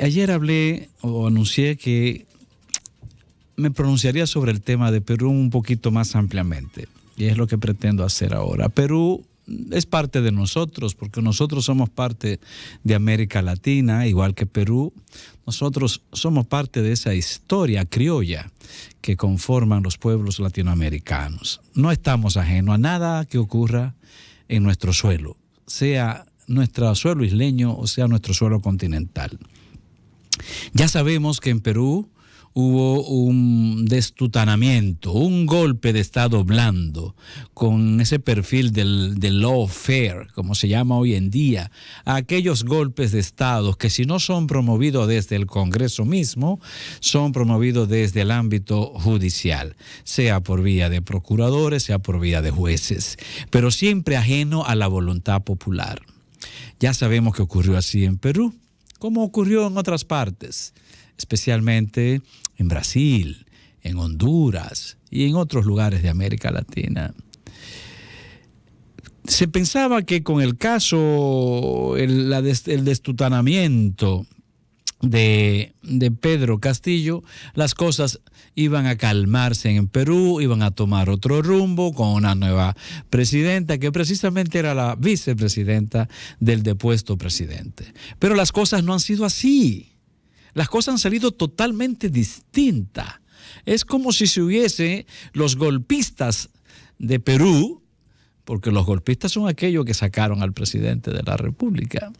Ayer hablé o anuncié que me pronunciaría sobre el tema de Perú un poquito más ampliamente, y es lo que pretendo hacer ahora. Perú es parte de nosotros, porque nosotros somos parte de América Latina, igual que Perú. Nosotros somos parte de esa historia criolla que conforman los pueblos latinoamericanos. No estamos ajenos a nada que ocurra en nuestro suelo, sea nuestro suelo isleño o sea nuestro suelo continental. Ya sabemos que en Perú hubo un destutanamiento, un golpe de Estado blando, con ese perfil del lawfare, como se llama hoy en día, a aquellos golpes de Estado que, si no son promovidos desde el Congreso mismo, son promovidos desde el ámbito judicial, sea por vía de procuradores, sea por vía de jueces, pero siempre ajeno a la voluntad popular. Ya sabemos que ocurrió así en Perú, como ocurrió en otras partes, especialmente en Brasil, en Honduras y en otros lugares de América Latina. Se pensaba que con el caso, el destutanamiento de Pedro Castillo, las cosas iban a calmarse en Perú, iban a tomar otro rumbo con una nueva presidenta que precisamente era la vicepresidenta del depuesto presidente. Pero las cosas no han sido así. Las cosas han salido totalmente distintas. Es como si se hubiese los golpistas de Perú, porque los golpistas son aquellos que sacaron al presidente de la República.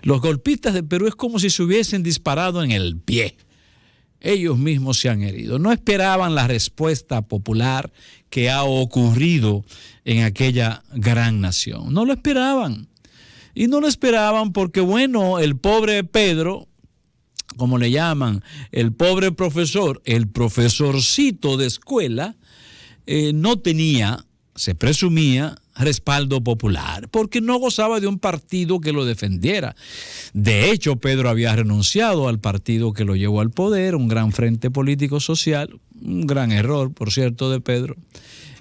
Los golpistas de Perú es como si se hubiesen disparado en el pie. Ellos mismos se han herido. No esperaban la respuesta popular que ha ocurrido en aquella gran nación. No lo esperaban. Y no lo esperaban porque, bueno, el pobre Pedro, como le llaman, el pobre profesor, el profesorcito de escuela, no tenía, se presumía, respaldo popular, porque no gozaba de un partido que lo defendiera. De hecho, Pedro había renunciado al partido que lo llevó al poder, un gran frente político social, un gran error, por cierto, de Pedro.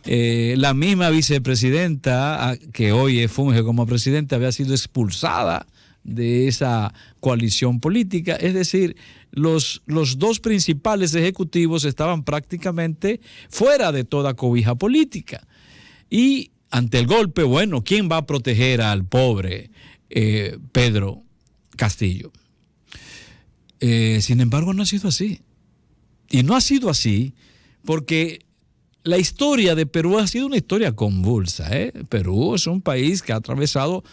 La misma vicepresidenta, que hoy funge como presidenta, había sido expulsada de esa coalición política. Es decir, los dos principales ejecutivos estaban prácticamente fuera de toda cobija política. Y ante el golpe, bueno, ¿quién va a proteger al pobre Pedro Castillo? Sin embargo, no ha sido así. Y no ha sido así porque la historia de Perú ha sido una historia convulsa. Perú es un país que ha atravesado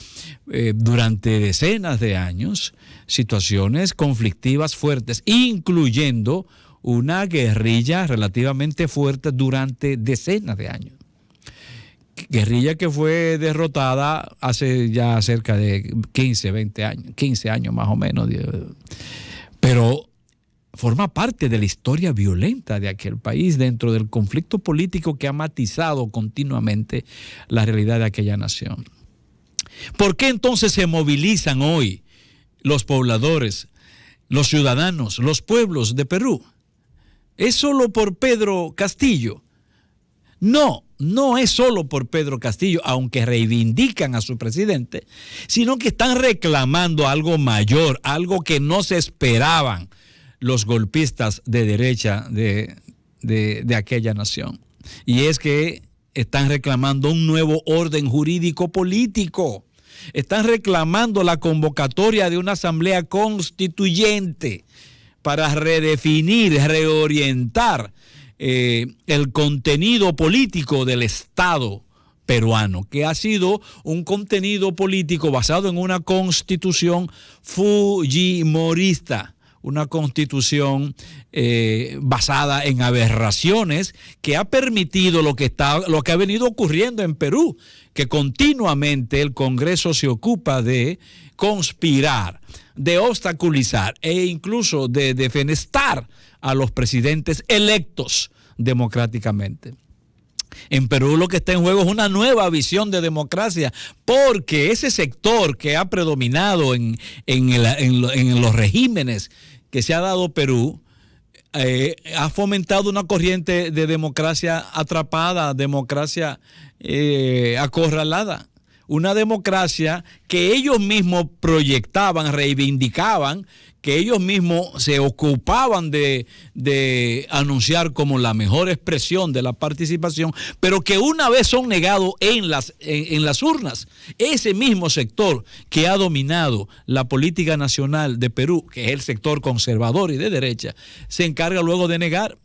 durante decenas de años situaciones conflictivas fuertes, incluyendo una guerrilla relativamente fuerte durante decenas de años. Guerrilla que fue derrotada hace ya cerca de 15 años más o menos. Pero forma parte de la historia violenta de aquel país dentro del conflicto político que ha matizado continuamente la realidad de aquella nación. ¿Por qué entonces se movilizan hoy los pobladores, los ciudadanos, los pueblos de Perú? ¿Es solo por Pedro Castillo? No es solo por Pedro Castillo, aunque reivindican a su presidente, sino que están reclamando algo mayor, algo que no se esperaban los golpistas de derecha de aquella nación. Y es que están reclamando un nuevo orden jurídico político. Están reclamando la convocatoria de una asamblea constituyente para redefinir, reorientar el contenido político del Estado peruano, que ha sido un contenido político basado en una constitución fujimorista, una constitución basada en aberraciones que ha permitido lo que ha venido ocurriendo en Perú, que continuamente el Congreso se ocupa de conspirar, de obstaculizar e incluso de defenestar a los presidentes electos democráticamente. En Perú lo que está en juego es una nueva visión de democracia, porque ese sector que ha predominado en los regímenes que se ha dado Perú ha fomentado una corriente de democracia atrapada, democracia acorralada. Una democracia que ellos mismos proyectaban, reivindicaban, que ellos mismos se ocupaban de anunciar como la mejor expresión de la participación, pero que una vez son negados en las urnas, ese mismo sector que ha dominado la política nacional de Perú, que es el sector conservador y de derecha, se encarga luego de negar.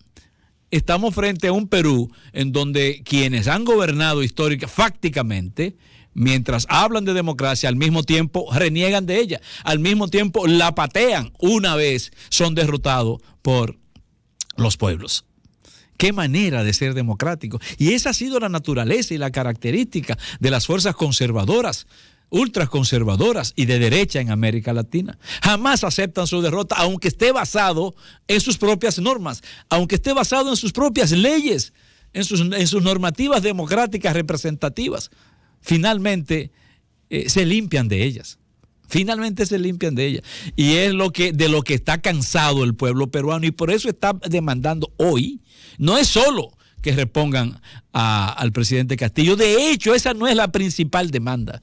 Estamos frente a un Perú en donde quienes han gobernado fácticamente, mientras hablan de democracia, al mismo tiempo reniegan de ella, al mismo tiempo la patean una vez son derrotados por los pueblos. Qué manera de ser democrático. Y esa ha sido la naturaleza y la característica de las fuerzas conservadoras, ultraconservadoras y de derecha en América Latina. Jamás aceptan su derrota, aunque esté basado en sus propias normas, aunque esté basado en sus propias leyes, en sus normativas democráticas representativas. Finalmente se limpian de ellas. Finalmente se limpian de ellas. Y es de lo que está cansado el pueblo peruano, y por eso está demandando hoy. No es solo que repongan al presidente Castillo. De hecho, esa no es la principal demanda.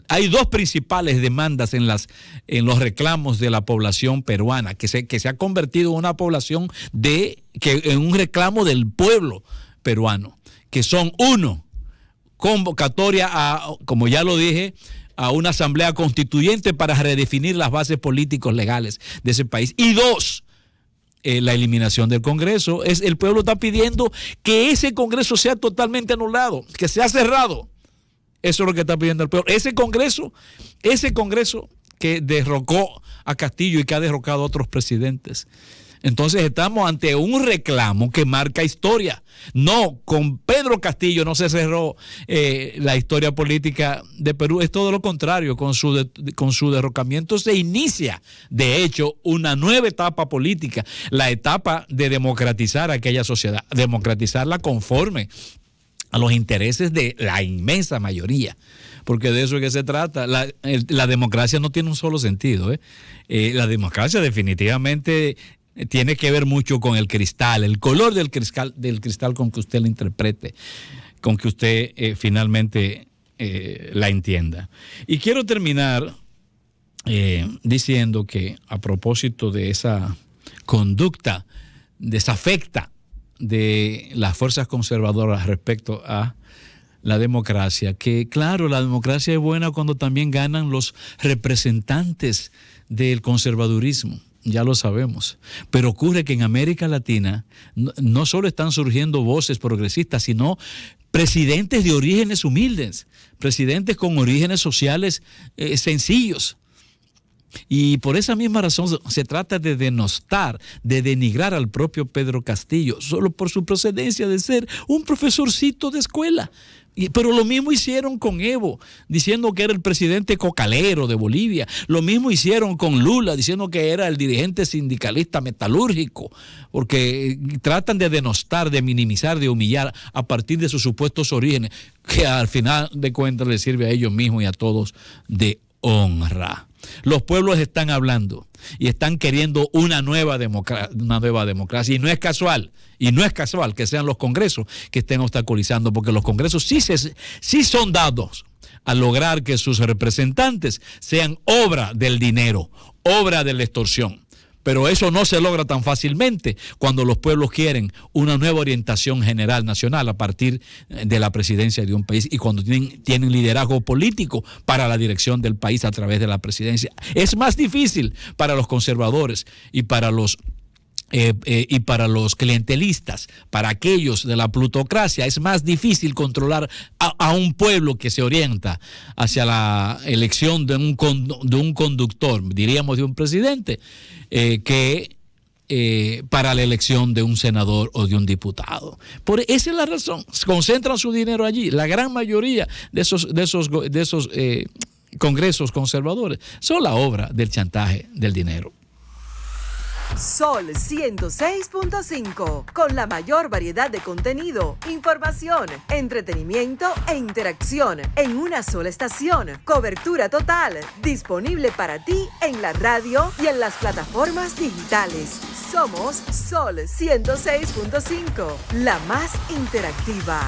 Hay dos principales demandas en los reclamos de la población peruana, que se ha convertido en una población en un reclamo del pueblo peruano, que son: uno, convocatoria como ya lo dije, a una asamblea constituyente para redefinir las bases políticos legales de ese país. Y dos, la eliminación del Congreso. El pueblo está pidiendo que ese Congreso sea totalmente anulado, que sea cerrado. Eso es lo que está pidiendo el pueblo. Ese Congreso que derrocó a Castillo y que ha derrocado a otros presidentes. Entonces estamos ante un reclamo que marca historia. No, con Pedro Castillo no se cerró la historia política de Perú. Es todo lo contrario. Con su derrocamiento se inicia, de hecho, una nueva etapa política. La etapa de democratizar aquella sociedad. Democratizarla conforme a los intereses de la inmensa mayoría. Porque de eso es que se trata. La democracia no tiene un solo sentido. La democracia definitivamente tiene que ver mucho con el cristal, el color del cristal con que usted la interprete, con que usted finalmente la entienda. Y quiero terminar diciendo que, a propósito de esa conducta desafecta de las fuerzas conservadoras respecto a la democracia, que claro, la democracia es buena cuando también ganan los representantes del conservadurismo. Ya lo sabemos, pero ocurre que en América Latina no solo están surgiendo voces progresistas, sino presidentes de orígenes humildes, presidentes con orígenes sociales sencillos. Y por esa misma razón se trata de denostar, de denigrar al propio Pedro Castillo, solo por su procedencia de ser un profesorcito de escuela. Pero lo mismo hicieron con Evo, diciendo que era el presidente cocalero de Bolivia. Lo mismo hicieron con Lula, diciendo que era el dirigente sindicalista metalúrgico, porque tratan de denostar, de minimizar, de humillar a partir de sus supuestos orígenes, que al final de cuentas les sirve a ellos mismos y a todos de honra. Los pueblos están hablando y están queriendo una nueva democracia, y no es casual que sean los congresos que estén obstaculizando, porque los congresos sí son dados a lograr que sus representantes sean obra del dinero, obra de la extorsión. Pero eso no se logra tan fácilmente cuando los pueblos quieren una nueva orientación general nacional a partir de la presidencia de un país, y cuando tienen liderazgo político para la dirección del país a través de la presidencia. Es más difícil para los conservadores y para los clientelistas, para aquellos de la plutocracia. Es más difícil controlar a un pueblo que se orienta hacia la elección de un conductor, diríamos de un presidente, que para la elección de un senador o de un diputado. Esa es la razón. Concentran su dinero allí. La gran mayoría de esos congresos conservadores son la obra del chantaje del dinero. Sol 106.5, con la mayor variedad de contenido, información, entretenimiento e interacción en una sola estación. Cobertura total, disponible para ti en la radio y en las plataformas digitales. Somos Sol 106.5, la más interactiva.